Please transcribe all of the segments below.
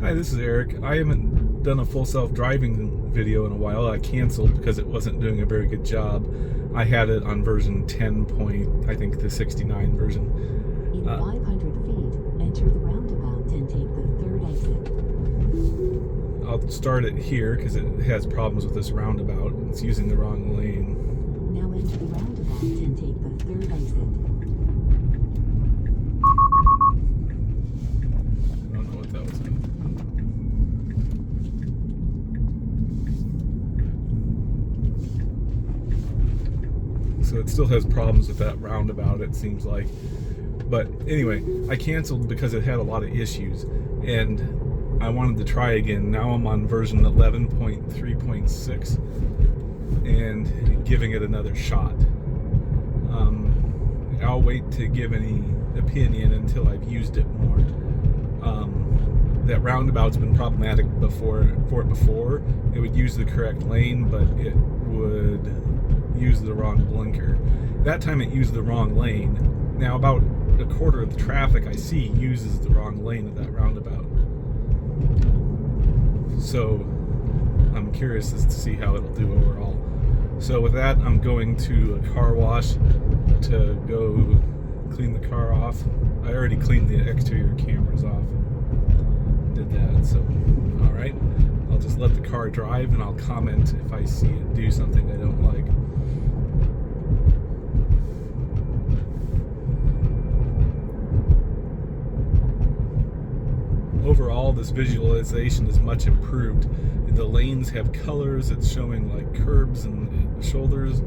Hi, this is Eric. I haven't done a full self-driving video in a while. I canceled because it wasn't doing a very good job. I had it on version 10 point, I think the 69 version. In 500 feet, enter the roundabout and take the third exit. I'll start it here because it has problems with this roundabout. It's using the wrong lane. Now enter the roundabout and take the third exit. I don't know what that was. So it still has problems with that roundabout, it seems like. But anyway, I canceled because it had a lot of issues, and I wanted to try again. Now I'm on version 11.3.6 and giving it another shot. I'll wait to give any opinion until I've used it more. That roundabout's been problematic before. It would use the correct lane, but it would use the wrong blinker. That time it used the wrong lane. Now about a quarter of the traffic I see uses the wrong lane of that roundabout. So I'm curious as to see how it'll do overall. So with that, I'm going to a car wash to go clean the car off. I already cleaned the exterior cameras off and did that. So alright, I'll just let the car drive and I'll comment if I see it do something I don't like. Overall, this visualization is much improved. The lanes have colors. It's showing like curbs and shoulders,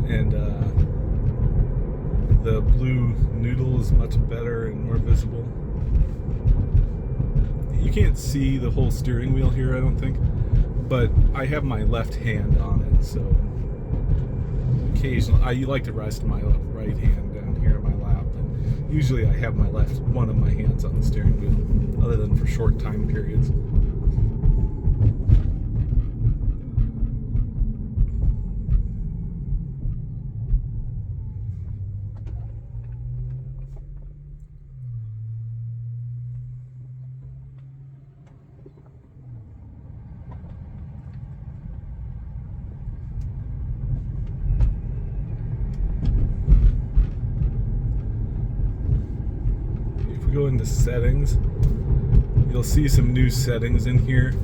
and the blue noodle is much better and more visible. You can't see the whole steering wheel here, I don't think, but I have my left hand on it, so occasionally I like to rest my right hand down here in my lap, but usually I have one of my hands on the steering wheel, other than for short time periods. If we go into settings, you'll see some new settings in here.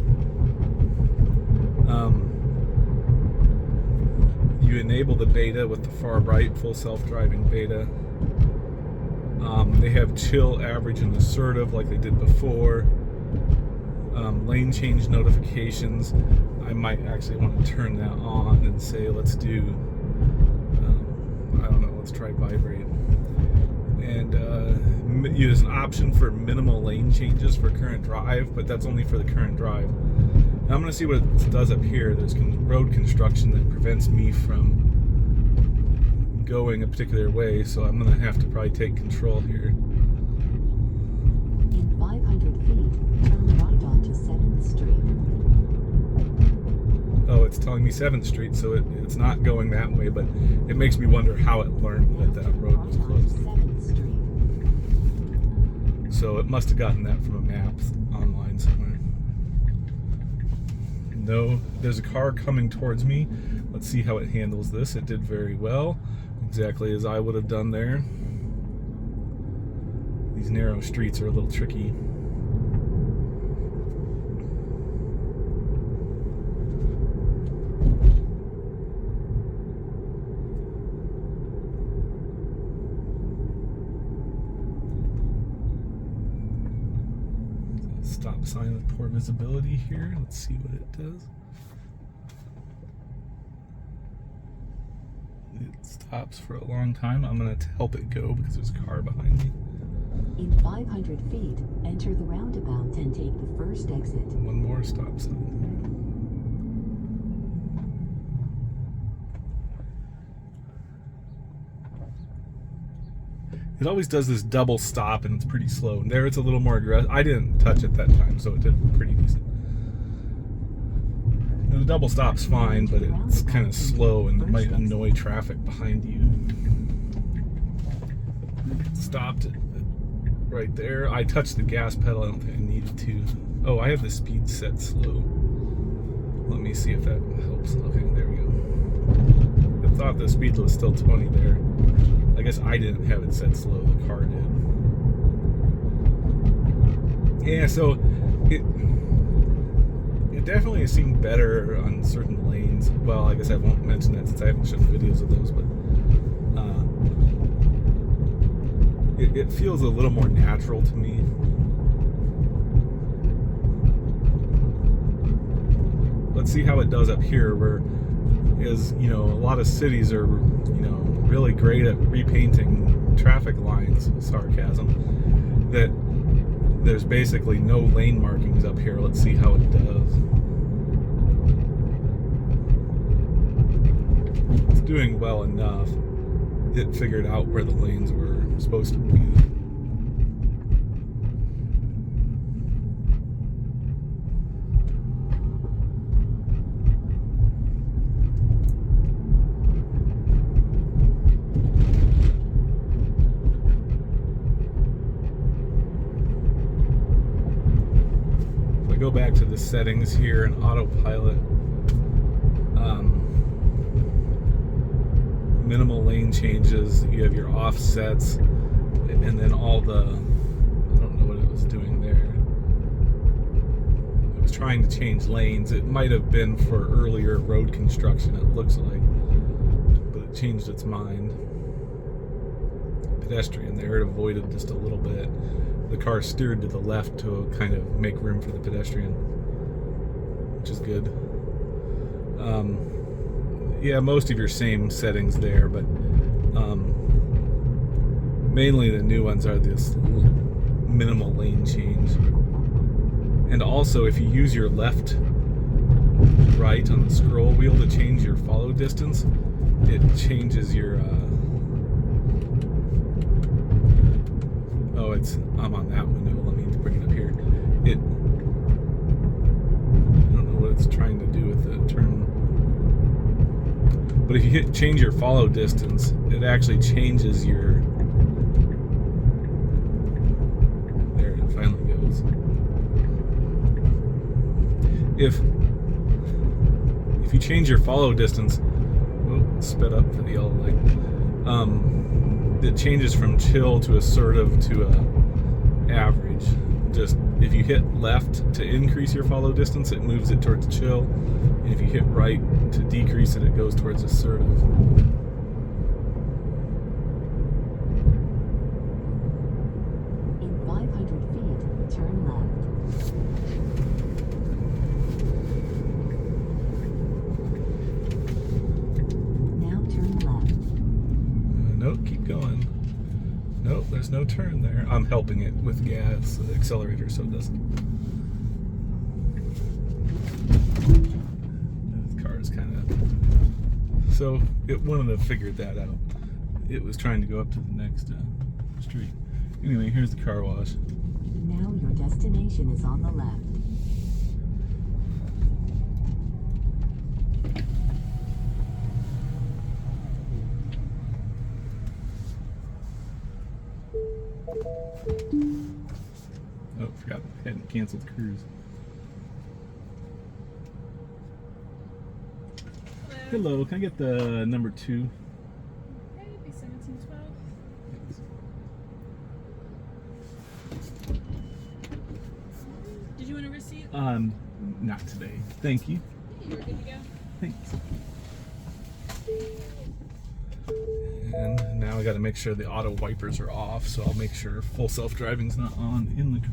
You enable the beta with the far right, full self-driving beta. They have chill, average, and assertive like they did before. Lane change notifications. I might actually want to turn that on and say, let's do, I don't know, let's try vibrate. And use an option for minimal lane changes for current drive, but that's only for the current drive. Now I'm going to see what it does up here. There's road construction that prevents me from going a particular way, so I'm going to have to probably take control here. In 500 feet, turn right onto 7th Street. Oh, it's telling me 7th Street, so it's not going that way, but it makes me wonder how it learned that road was closed. 7th Street. So it must have gotten that from a map online somewhere. No, there's a car coming towards me. Let's see how it handles this. It did very well, exactly as I would have done there. These narrow streets are a little tricky. Stop sign with poor visibility here. Let's see what it does. It stops for a long time. I'm going to help it go because there's a car behind me. In 500 feet, enter the roundabout and take the first exit. One more stop sign. It always does this double stop and it's pretty slow. And there it's a little more aggressive. I didn't touch it that time, so it did pretty decent. And the double stop's fine, but it's kind of slow and it might annoy traffic behind you. Stopped it right there. I touched the gas pedal. I don't think I needed to. Oh, I have the speed set slow. Let me see if that helps. Okay, there we go. I thought the speed was still 20 there. I guess I didn't have it set slow, the car did. Yeah, so it definitely seemed better on certain lanes. Well, I guess I won't mention that since I haven't shown videos of those, but it feels a little more natural to me. Let's see how it does up here, where is, a lot of cities are, really great at repainting traffic lines, sarcasm, that there's basically no lane markings up here. Let's see how it does. It's doing well enough. It figured out where the lanes were supposed to be. Go back to the settings here in autopilot. Minimal lane changes. You have your offsets, and then all the, I don't know what it was doing there. It was trying to change lanes. It might have been for earlier road construction, it looks like, but it changed its mind. Pedestrian there, it avoided just a little bit. The car steered to the left to kind of make room for the pedestrian, which is good. Yeah, most of your same settings there, but mainly the new ones are this minimal lane change. And also, if you use your left right on the scroll wheel to change your follow distance, it changes your I'm on that window. Let me bring it up here. I don't know what it's trying to do with the turn. But if you change your follow distance, it actually changes your. There it finally goes. If you change your follow distance, sped up for the yellow light. It changes from chill to assertive to average. Just if you hit left to increase your follow distance, it moves it towards chill, and if you hit right to decrease it, it goes towards assertive. In 500 feet, turn left. Now turn left. Nope, keep going. Nope, there's no turn there. I'm helping it with gas, the accelerator, so it doesn't. The car is kind of. So it wouldn't have figured that out. It was trying to go up to the next street. Anyway, here's the car wash. Now your destination is on the left. Oh, forgot I hadn't canceled cruise. Hello, can I get the number 2? Okay, it'd be 1712. Did you want a receipt? Not today. Thank you. You're good to go. Thanks. And now I got to make sure the auto wipers are off, so I'll make sure full self-driving's not on in the car.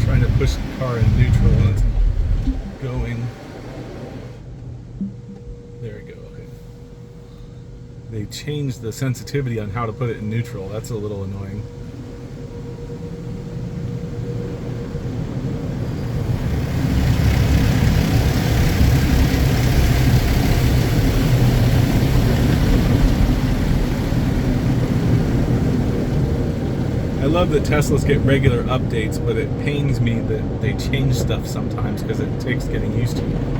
Trying to push the car in neutral and it's going. There we go. Okay. They changed the sensitivity on how to put it in neutral. That's a little annoying. love that Teslas get regular updates, but it pains me that they change stuff sometimes because it takes getting used to.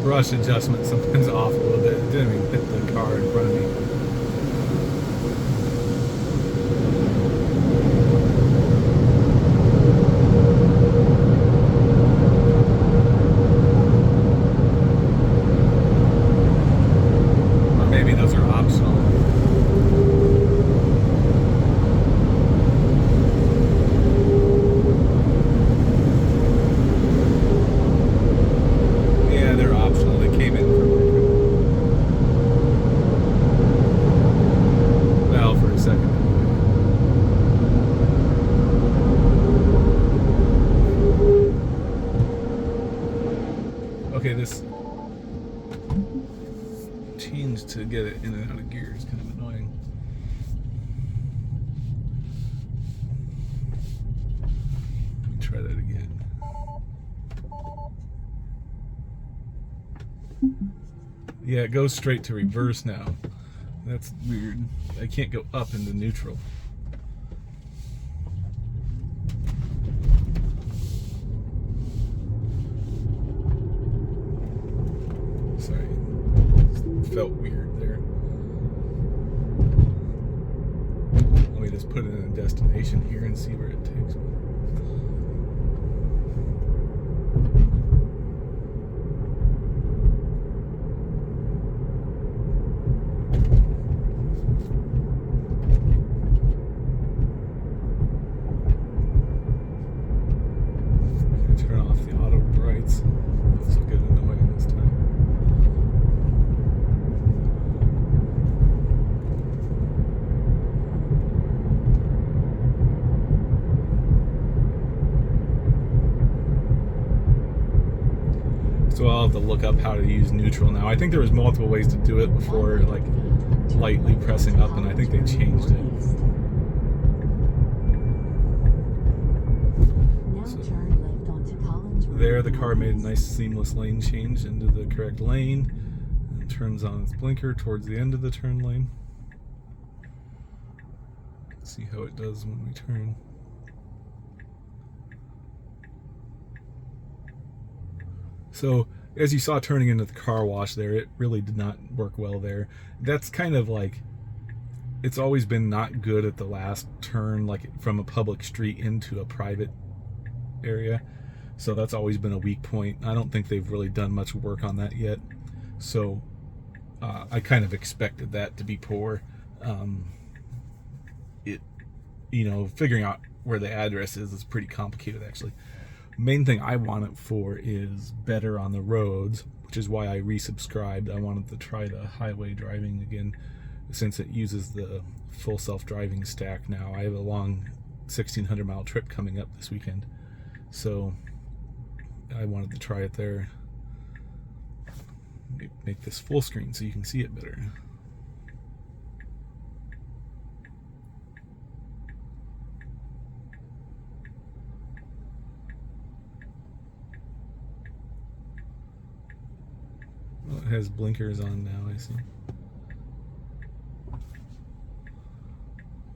Rush adjustment sometimes off a little bit. It didn't even hit the car in front of me. Or maybe those are optional. Okay, this change to get it in and out of gear is kind of annoying. Let me try that again. Yeah, it goes straight to reverse now. That's weird. I can't go up into neutral. Sorry, felt weird there. Let me just put it in a destination here and see where it takes me. Turn off the auto brights. This will get annoying this time. So I'll have to look up how to use neutral now. I think there was multiple ways to do it before, like lightly pressing up, and I think they changed it. There, the car made a nice seamless lane change into the correct lane and turns on its blinker towards the end of the turn lane. Let's see how it does when we turn. So, as you saw turning into the car wash there, it really did not work well there. That's kind of like, it's always been not good at the last turn, like from a public street into a private area. So that's always been a weak point. I don't think they've really done much work on that yet. So I kind of expected that to be poor. Figuring out where the address is pretty complicated actually. Main thing I want it for is better on the roads, which is why I resubscribed. I wanted to try the highway driving again, since it uses the full self-driving stack now. I have a long 1,600 mile trip coming up this weekend, so I wanted to try it there. Make this full screen so you can see it better. Well, it has blinkers on now, I see.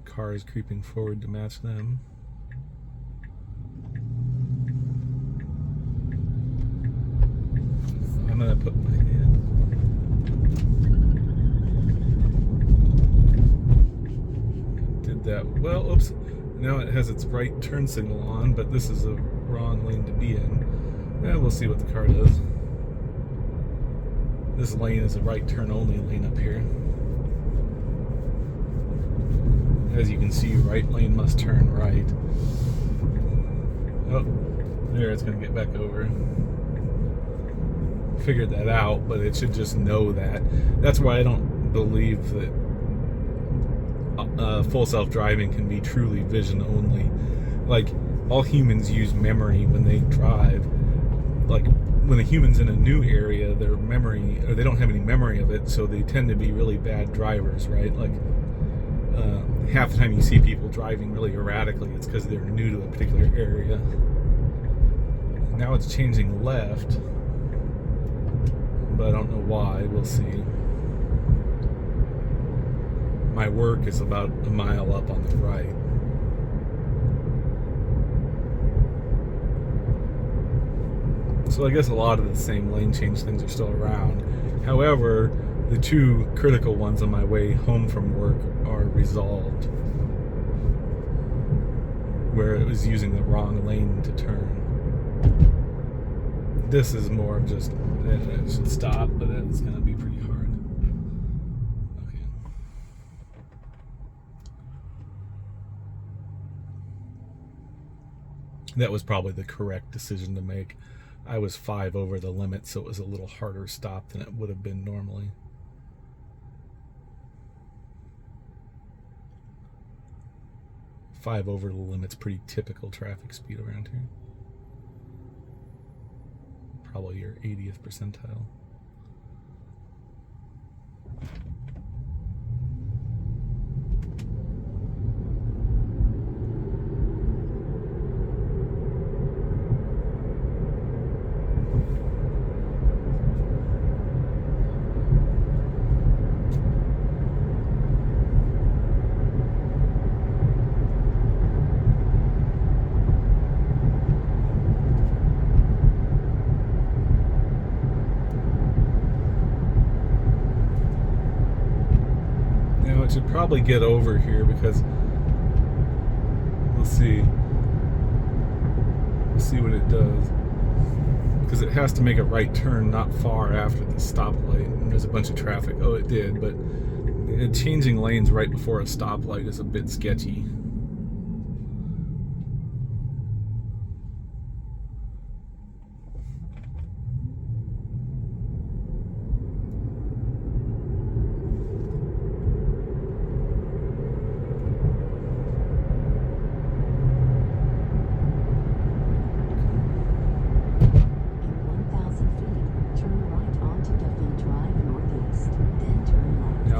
Car is creeping forward to match them. I'm gonna put my hand. Did that well. Oops. Now it has its right turn signal on, but this is a wrong lane to be in. Yeah, we'll see what the car does. This lane is a right turn only lane up here. As you can see, right lane must turn right. Oh, there, it's going to get back over. Figured that out, but it should just know that. That's why I don't believe that full self-driving can be truly vision only. Like, all humans use memory when they drive. Like, when a human's in a new area, their memory, or they don't have any memory of it, so they tend to be really bad drivers, right? Like, half the time you see people driving really erratically, it's because they're new to a particular area. Now it's changing left, but I don't know why. We'll see. My work is about a mile up on the right. So I guess a lot of the same lane change things are still around. However, the two critical ones on my way home from work are resolved, where it was using the wrong lane to turn. This is more of just, it should stop, but it's going to be pretty hard. Okay. That was probably the correct decision to make. I was 5 over the limit, so it was a little harder stop than it would have been normally. Five over the limit's pretty typical traffic speed around here. Probably your 80th percentile. Should probably get over here because we'll see what it does, because it has to make a right turn not far after the stoplight, and there's a bunch of traffic. Oh, it did, but changing lanes right before a stoplight is a bit sketchy.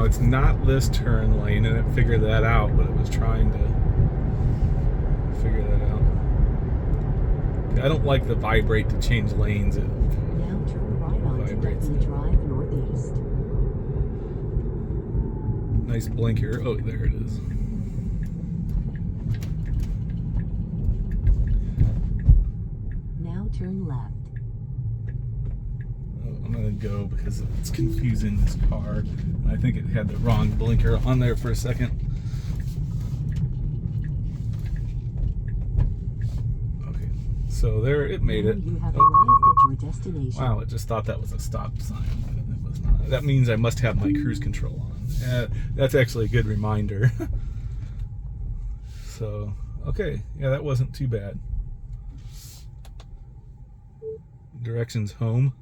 It's not this turn lane, and it figured that out, but it was trying to figure that out. I don't like the vibrate to change lanes. It now turn right onto Duffy Drive Northeast. Nice blinker. Oh, there it is. Now turn left. I'm gonna go because it's confusing this car. I think it had the wrong blinker on there for a second. Okay, so there, it made it. You have arrived at your destination. Wow, it just thought that was a stop sign, but it was not. That means I must have my cruise control on. That's actually a good reminder. So, okay, yeah, that wasn't too bad. Directions home.